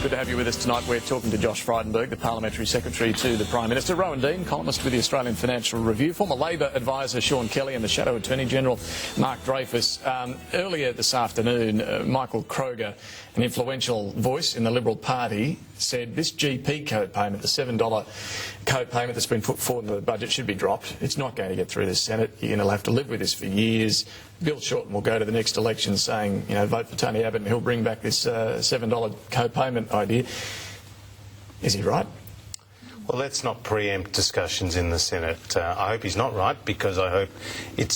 Good to have you with us tonight. We're talking to Josh Frydenberg, the Parliamentary Secretary to the Prime Minister, Rowan Dean, columnist with the Australian Financial Review, former Labor advisor Sean Kelly and the Shadow Attorney General Mark Dreyfus. Earlier this afternoon, Michael Kroger, an influential voice in the Liberal Party, said this GP co-payment, the $7 co-payment that's been put forward in the budget, should be dropped. It's not going to get through the Senate. You're going to have to live with this for years. Bill Shorten will go to the next election saying, you know, vote for Tony Abbott and he'll bring back this $7 co-payment idea. Is he right? Well, let's not preempt discussions in the Senate. I hope he's not right, because I hope it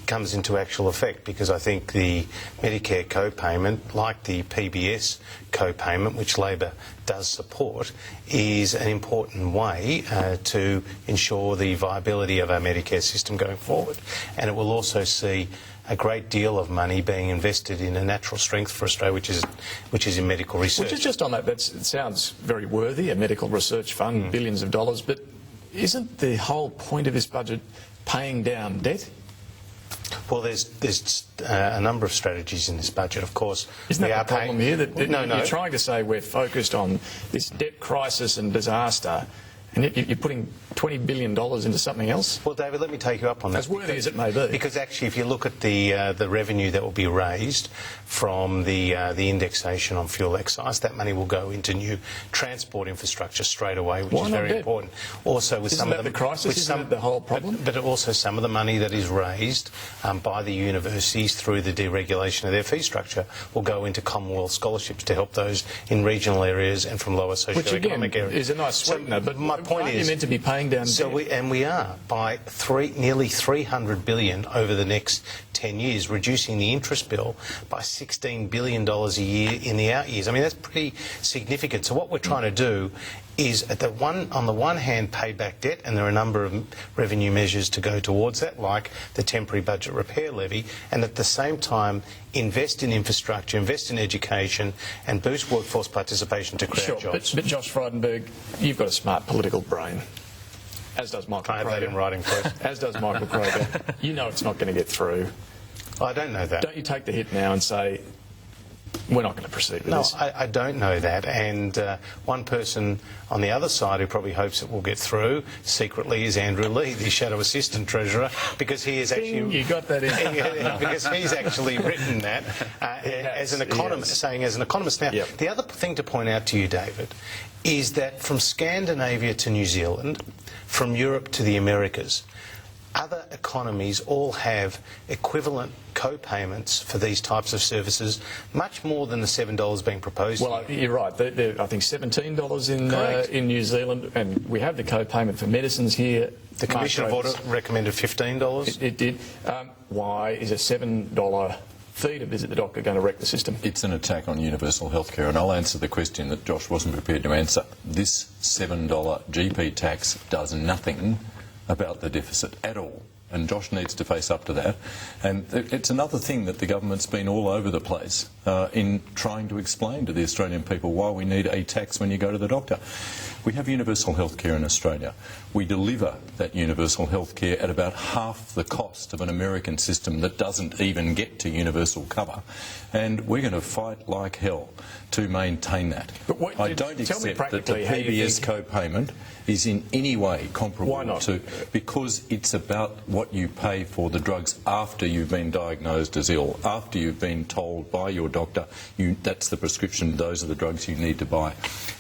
comes into actual effect, because I think the Medicare co-payment, like the PBS co-payment, which Labor does support, is an important way to ensure the viability of our Medicare system going forward. And it will also see a great deal of money being invested in a natural strength for Australia, which is in medical research. Which is just on that, it sounds very worthy, a medical research fund, billions of dollars, but isn't the whole point of this budget paying down debt? Well, there's a number of strategies in this budget, of course. Isn't that the problem here? That no. You're trying to say we're focused on this debt crisis and disaster, and yet you're putting $20 billion into something else? Well, David, let me take you up on that. As worthy as it may be. Because actually, if you look at the revenue that will be raised from the indexation on fuel excise, that money will go into new transport infrastructure straight away, which is very important. Also, with some of the crisis, isn't that the whole problem? But also some of the money that is raised by the universities through the deregulation of their fee structure will go into Commonwealth scholarships to help those in regional areas and from lower socioeconomic areas. Which again is a nice sweetener, but my point is, you're meant to be paying down debt. We are by nearly $300 billion over the next 10 years, reducing the interest bill by $16 billion a year in the out years. I mean, that's pretty significant. So what we're trying to do is, on the one hand, pay back debt, and there are a number of revenue measures to go towards that, like the temporary budget repair levy, and at the same time invest in infrastructure, invest in education, and boost workforce participation to create jobs. But Josh Frydenberg, you've got a smart political brain. As does Michael Kroger. I have that in writing, please. As does Michael Kroger. You know it's not going to get through. I don't know that. Don't you take the hit now and say, we're not going to proceed with this? No, I don't know that. And one person on the other side who probably hopes it will get through secretly is Andrew Lee, the Shadow Assistant Treasurer, because he is actually... You got that in. Because he's actually written that as an economist, saying as an economist. Now, the other thing to point out to you, David, is that from Scandinavia to New Zealand, from Europe to the Americas, other economies all have equivalent co-payments for these types of services, much more than the $7 being proposed. Well, you're right. I think $17 in New Zealand, and we have the co-payment for medicines here. The Commission of Audit recommended $15. It did. Why is a $7 fee to visit the doctor going to wreck the system? It's an attack on universal healthcare, and I'll answer the question that Josh wasn't prepared to answer. This $7 GP tax does nothing about the deficit at all, and Josh needs to face up to that. And it's another thing that the government's been all over the place in trying to explain to the Australian people why we need a tax when you go to the doctor. We have universal health care in Australia. We deliver that universal health care at about half the cost of an American system that doesn't even get to universal cover, and we're going to fight like hell to maintain that. But I don't accept that the PBS co-payment is in any way comparable to, because it's about what you pay for the drugs after you've been diagnosed as ill, after you've been told by your doctor that's the prescription, those are the drugs you need to buy.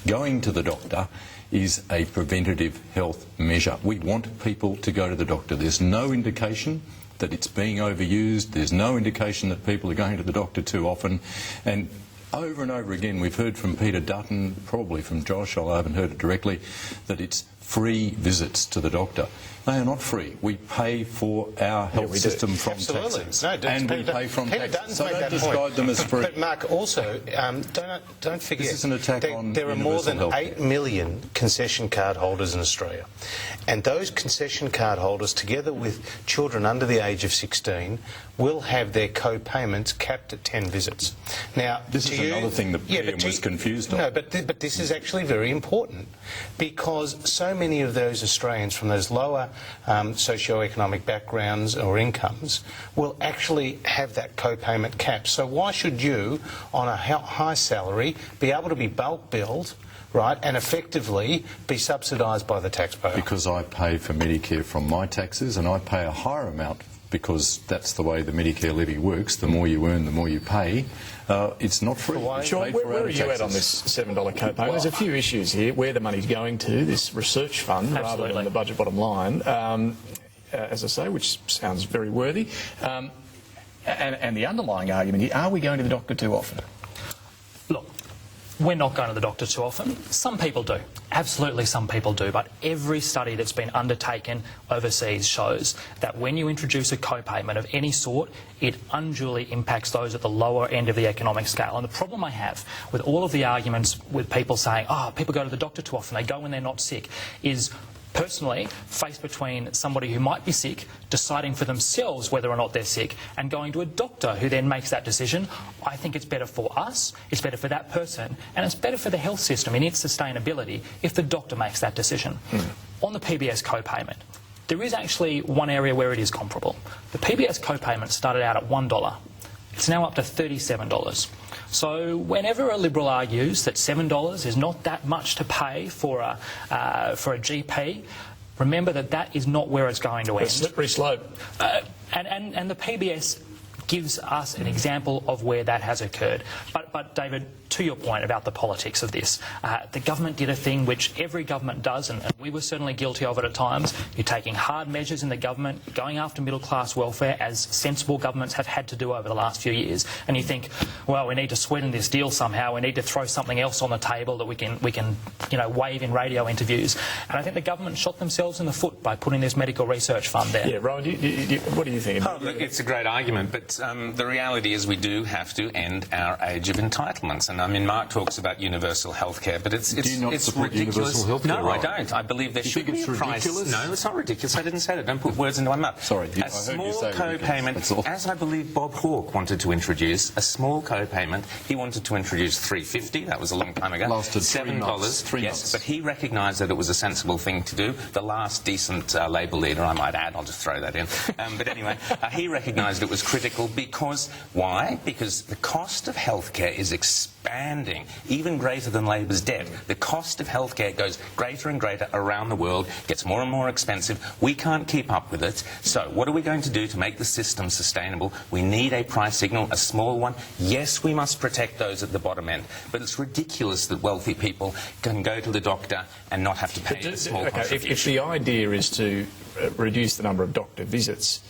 Going to the doctor is a preventative health measure. We want people to go to the doctor. There's no indication that it's being overused. There's no indication that people are going to the doctor too often. And over again, we've heard from Peter Dutton, probably from Josh, I haven't heard it directly, that it's free visits to the doctor. They are not free. We pay for our health system from taxes. No, and we pay from taxes. So don't describe them as free. But Mark, also, don't forget, this is an attack on there are more than 8 million concession card holders in Australia. And those concession card holders, together with children under the age of 16, will have their co-payments capped at 10 visits. Now, this is another thing that PM was confused on. No, but this is actually very important, because so many of those Australians from those lower socio-economic backgrounds or incomes will actually have that co-payment cap. So why should you, on a high salary, be able to be bulk billed, right, and effectively be subsidised by the taxpayer? Because I pay for Medicare from my taxes, and I pay a higher amount because that's the way the Medicare levy works. The more you earn, the more you pay. It's not free. Sean, where are you at on this $7 copayment? There's a few issues here. Where the money's going to, this research fund, rather than the budget bottom line, as I say, which sounds very worthy. And the underlying argument here, are we going to the doctor too often? Look, we're not going to the doctor too often. Some people do. Absolutely some people do. But every study that's been undertaken overseas shows that when you introduce a co-payment of any sort, it unduly impacts those at the lower end of the economic scale. And the problem I have with all of the arguments with people saying, oh, people go to the doctor too often, they go when they're not sick, is personally faced between somebody who might be sick deciding for themselves whether or not they're sick and going to a doctor who then makes that decision. I think it's better for us, it's better for that person, and it's better for the health system in its sustainability if the doctor makes that decision. On the PBS co-payment, there is actually one area where it is comparable. The PBS co-payment started out at $1. It's now up to $37. So whenever a Liberal argues that $7 is not that much to pay for a GP, remember that that is not where it's going to end. A slippery slope. And the PBS gives us an example of where that has occurred. But David, to your point about the politics of this, the government did a thing which every government does, and we were certainly guilty of it at times. You're taking hard measures in the government, going after middle-class welfare, as sensible governments have had to do over the last few years, and you think, well, we need to sweeten this deal somehow, we need to throw something else on the table that we can wave in radio interviews. And I think the government shot themselves in the foot by putting this medical research fund there. Yeah, Rowan, what do you think? Oh, look, it's a great argument, but the reality is we do have to end our age of entitlements. And I mean, Mark talks about universal health care, but it's support ridiculous. Universal health care, No, I don't. I believe there should be a price. Ridiculous? No, it's not ridiculous. I didn't say that. Don't put words into my mouth. Sorry, a small co-payment, as I believe Bob Hawke wanted to introduce, a small co-payment. He wanted to introduce $3.50. That was a long time ago. Lasted $7. Three yes, months. but he recognised that it was a sensible thing to do. The last decent Labor leader, I might add, I'll just throw that in. But anyway, he recognised it was critical because why? Because the cost of healthcare is expanding, even greater than Labor's debt. The cost of healthcare goes greater and greater around the world, gets more and more expensive. We can't keep up with it. So what are we going to do to make the system sustainable? We need a price signal, a small one. Yes, we must protect those at the bottom end, but it's ridiculous that wealthy people can go to the doctor and not have to pay a small contribution. If the idea is to reduce the number of doctor visits,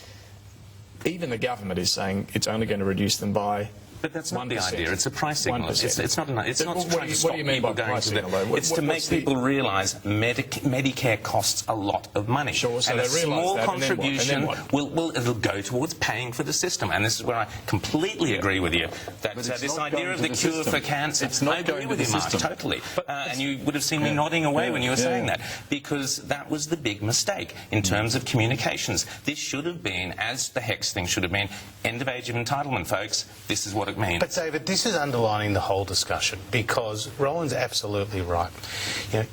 even the government is saying it's only going to reduce them by But that's not 1%. the idea. It's a price signal. It's not trying to What stop do you mean people by going price to the... signal, though? It's to make people realise Medicare costs a lot of money. Sure, so and they a small realise that, contribution and then what? it'll go towards paying for the system. And this is where I completely agree with you. That this idea of the cure for cancer... It's not I agree going with to you, the Mark, system. totally. And you would have seen me nodding away when you were saying that. Because that was the big mistake in terms of communications. This should have been, as the HECS thing should have been, end of age of entitlement, folks. This is what it means. But David, this is underlining the whole discussion because Roland's absolutely right.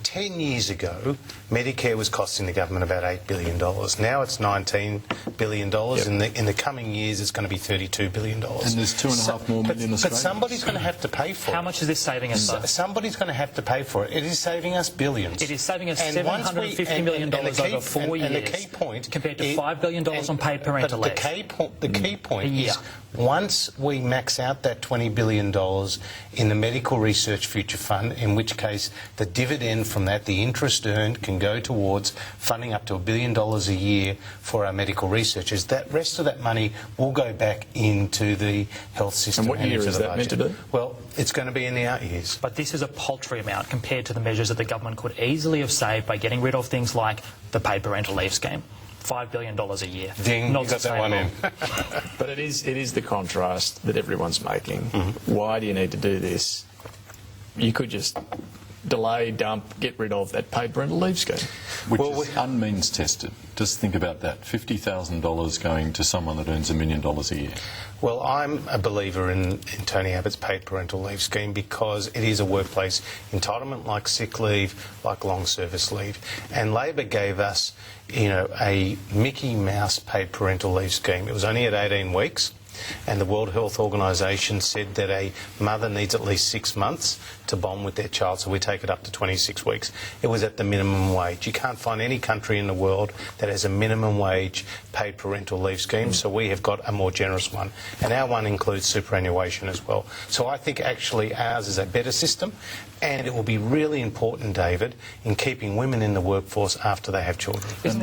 10 years ago, Medicare was costing the government about $8 billion. Now it's $19 billion. Yep. In the coming years, it's going to be $32 billion. And there's 2.5 more million Australians. But somebody's going to have to pay for it. How much is this saving us, though? Somebody's going to have to pay for it. It is saving us billions. It is saving us And $750 million over 4 years. And the key point... compared to $5 billion on paid parental leave. The key point is once we max out that $20 billion in the Medical Research Future Fund, in which case the dividend from that, the interest earned, can go towards funding up to $1 billion a year for our medical researchers, that rest of that money will go back into the health system. And what year is that meant to do? Well, it's going to be in the out years. But this is a paltry amount compared to the measures that the government could easily have saved by getting rid of things like the paid parental leave scheme. $5 billion a year. Ding, not you got that one in. But it is the contrast that everyone's making. Why do you need to do this? You could just delay, dump, get rid of that paid parental leave scheme. Which is unmeans tested. Just think about that. $50,000 going to someone that earns $1 million a year. Well, I'm a believer in Tony Abbott's paid parental leave scheme because it is a workplace entitlement like sick leave, like long service leave. And Labor gave us, a Mickey Mouse paid parental leave scheme. It was only at 18 weeks. And the World Health Organisation said that a mother needs at least 6 months to bond with their child, so we take it up to 26 weeks. It was at the minimum wage. You can't find any country in the world that has a minimum wage paid parental leave scheme, so we have got a more generous one. And our one includes superannuation as well. So I think actually ours is a better system, and it will be really important, David, in keeping women in the workforce after they have children. Isn't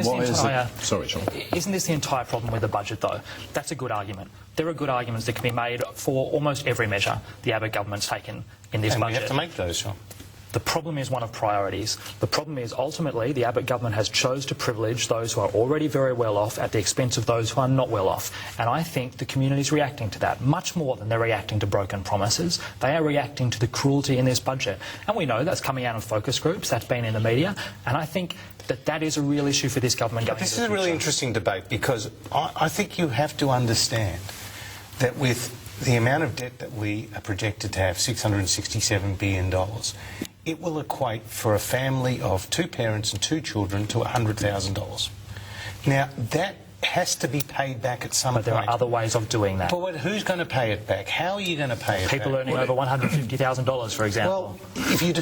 this the entire problem with the budget, though? That's a good argument. There are good arguments that can be made for almost every measure the Abbott government's taken in this budget. We have to make those, Sean. The problem is one of priorities. The problem is ultimately the Abbott government has chose to privilege those who are already very well off at the expense of those who are not well off. And I think the community is reacting to that much more than they're reacting to broken promises. They are reacting to the cruelty in this budget. And we know that's coming out of focus groups, that's been in the media. And I think that is a real issue for this government going into the future. This is a really interesting debate because I think you have to understand that with the amount of debt that we are projected to have, $667 billion, it will equate for a family of 2 parents and 2 children to $100,000. Now, that has to be paid back at some point. But there are other ways of doing that. But who's going to pay it back? How are you going to pay it back? People earning over $150,000, for example. Well, if you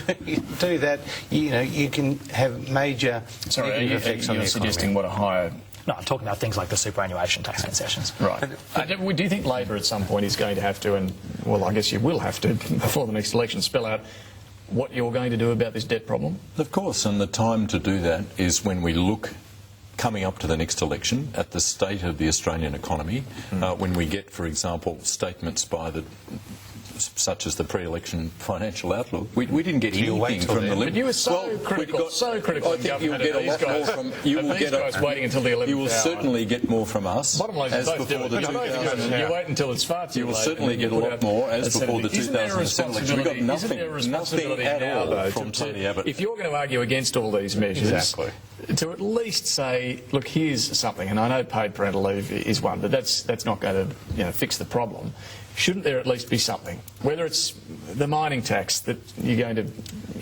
do that, you can have major negative effects on the economy. You're suggesting what a higher... No, I'm talking about things like the superannuation tax concessions. Right. Do you think Labor at some point is going to have to, and, well, I guess you will have to, before the next election, spell out what you're going to do about this debt problem? Of course, and the time to do that is when we look coming up to the next election at the state of the Australian economy, when we get, for example, statements by the such as the pre-election financial outlook. We didn't get anything from the Liberals. But you were so critical. I think you'll get a lot more from you. Waiting until the 11th You will certainly get more from us. Bottom line is before the 2000. You wait until it's far too late. You will certainly get a lot more as before the 2007 election. We got nothing at all from Tony Abbott. If you're going to argue against all these measures, to at least say, look, here's something, and I know paid parental leave is one, but that's not going to fix the problem. Shouldn't there at least be something? Whether it's the mining tax that you're going to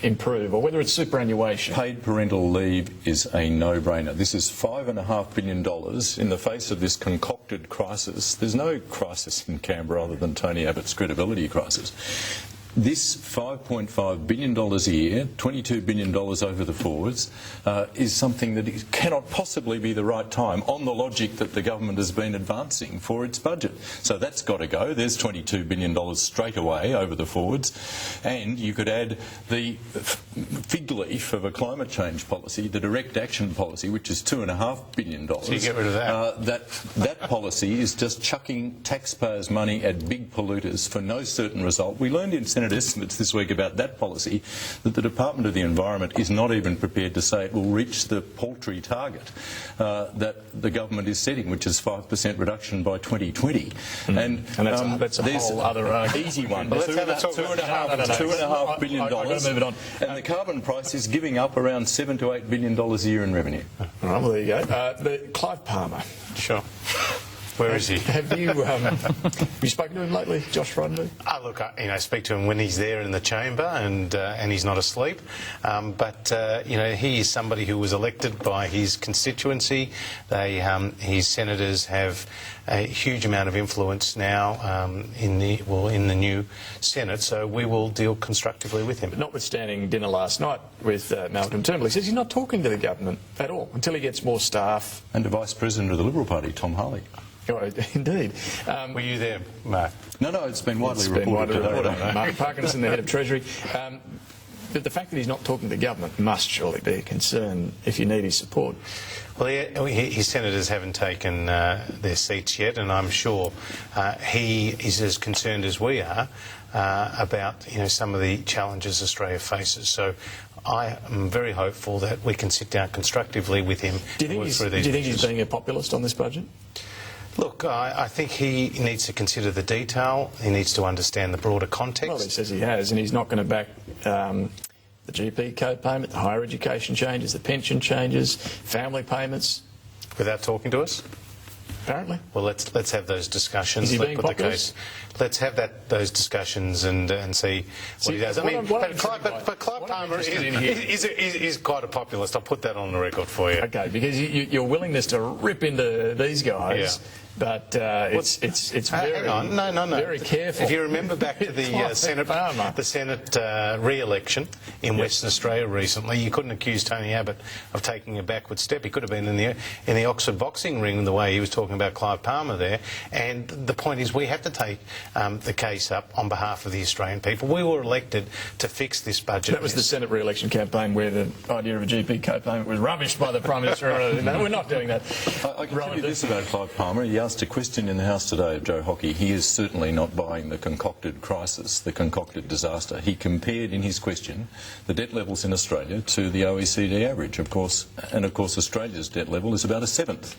improve, or whether it's superannuation. Paid parental leave is a no-brainer. This is $5.5 billion in the face of this concocted crisis. There's no crisis in Canberra other than Tony Abbott's credibility crisis. This $5.5 billion a year, $22 billion over the forwards, is something that cannot possibly be the right time on the logic that the government has been advancing for its budget. So that's got to go. There's $22 billion straight away over the forwards. And you could add the fig leaf of a climate change policy, the direct action policy, which is $2.5 billion. So you get rid of that? That policy is just chucking taxpayers' money at big polluters for no certain result. We learned in Senate estimates this week about that policy that the Department of the Environment is not even prepared to say it will reach the paltry target that the government is setting, which is 5% reduction by 2020. And that's a whole other easy one. But $2.5 billion. And the carbon price is giving up around $7 to $8 billion a year in revenue. All right, well, there you go. Clive Palmer. Sure. Where is he? Have you spoken to him lately, Josh Frydenberg? Look, I speak to him when he's there in the chamber and he's not asleep. But he is somebody who was elected by his constituency. His senators have a huge amount of influence now in the new Senate. So we will deal constructively with him. But notwithstanding dinner last night with Malcolm Turnbull, he says he's not talking to the government at all until he gets more staff. And the Vice President of the Liberal Party, Tom Harley. Indeed. Were you there, Mark? No, it's been widely reported. Mark Parkinson, the head of Treasury. But the fact that he's not talking to the government must surely be a concern if you need his support. Well, his senators haven't taken their seats yet, and I'm sure he is as concerned as we are about some of the challenges Australia faces. So I am very hopeful that we can sit down constructively with him. Do you think he's being a populist on this budget? Look, I think he needs to consider the detail. He needs to understand the broader context. Well, he says he has, and he's not going to back the GP co-payment, the higher education changes, the pension changes, family payments. Without talking to us? Apparently. Well, let's have those discussions. Is he Let's being put the populist? case. Let's have those discussions and see what he does. I mean, but Clive Palmer is quite a populist. I'll put that on the record for you. Okay, because your willingness to rip into these guys, but it's very, hang on, no, very careful. If you remember back to the Senate re-election in Western Australia recently, you couldn't accuse Tony Abbott of taking a backward step. He could have been in the Oxford boxing ring the way he was talking about Clive Palmer there. And the point is, we have to take the case up on behalf of the Australian people. We were elected to fix this budget. That was the Senate re-election campaign where the idea of a GP co-payment was rubbished by the Prime Minister. No, we're not doing that. I can tell you this about Clive Palmer. He asked a question in the House today of Joe Hockey. He is certainly not buying the concocted crisis, the concocted disaster. He compared in his question the debt levels in Australia to the OECD average, of course, and of course Australia's debt level is about a seventh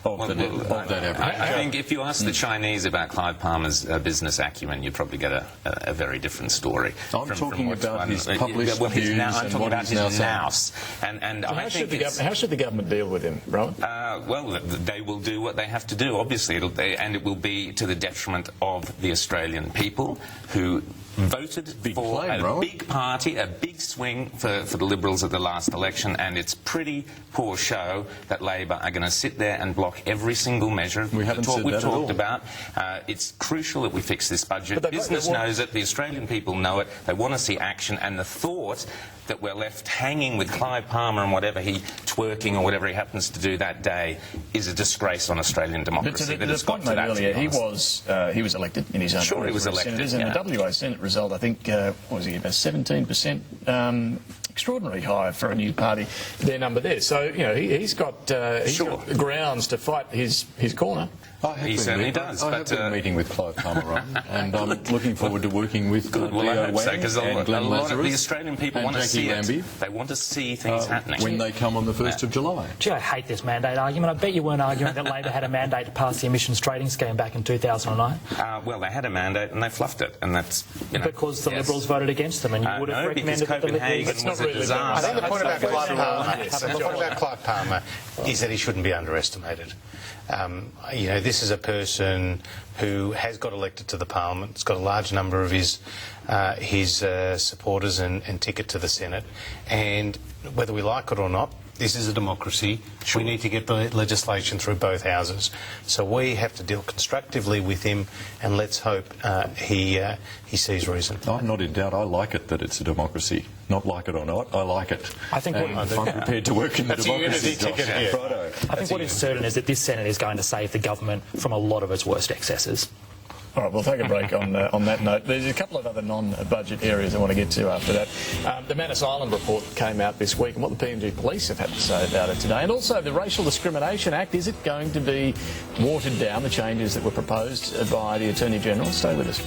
of that average. I think if you ask the Chinese about Clive Palmer's business acumen, you'd probably get a very different story. I'm talking about his published views I'm talking about his nous. And how should the government deal with him, Rowan? Well, they will do what they have to do, obviously, and it will be to the detriment of the Australian people who voted for a big party, a big swing for the Liberals at the last election, and it's pretty poor show that Labor are going to sit there and block every single measure we've talked about. It's crucial that we fix this budget. Business knows it, the Australian people know it, they want to see action, and the thought that we're left hanging with Clive Palmer and whatever he twerking or whatever he happens to do that day is a disgrace on Australian democracy. But to the point made earlier, he was elected in his own. Sure, he was elected. And the WA Senate result, I think, what was he, about 17%? Extraordinary high for a new party, their number there. So, you know, he's got grounds to fight his corner. He certainly does. I have been meeting with Clive Palmer, and I'm looking forward to working with Well, I hope so, because a Glenn lot of the Lazarus Australian people and want to see Jackie it. They want to see things happening. when they come on the 1st of July. Gee, I hate this mandate argument. I bet you weren't arguing that Labor had a mandate to pass the emissions trading scheme back in 2009. Well, they had a mandate and they fluffed it, and that's because the Liberals voted against them, and you would have recommended that the Liberals. was a disaster. I think the point about Clive Palmer is that he shouldn't be underestimated. You know, this is a person who has got elected to the Parliament. It's got a large number of his supporters and ticket to the Senate. And whether we like it or not, this is a democracy. Sure. We need to get the legislation through both houses. So we have to deal constructively with him, and let's hope he sees reason. I'm not in doubt. I like it that it's a democracy. Not like it or not, I like it. I think I'm prepared to work in the democracy. I think what is certain is that this Senate is going to save the government from a lot of its worst excesses. All right, we'll take a break on that note. There's a couple of other non-budget areas I want to get to after that. The Manus Island report came out this week, and what the PNG police have had to say about it today. And also the Racial Discrimination Act, is it going to be watered down, the changes that were proposed by the Attorney General? Stay with us.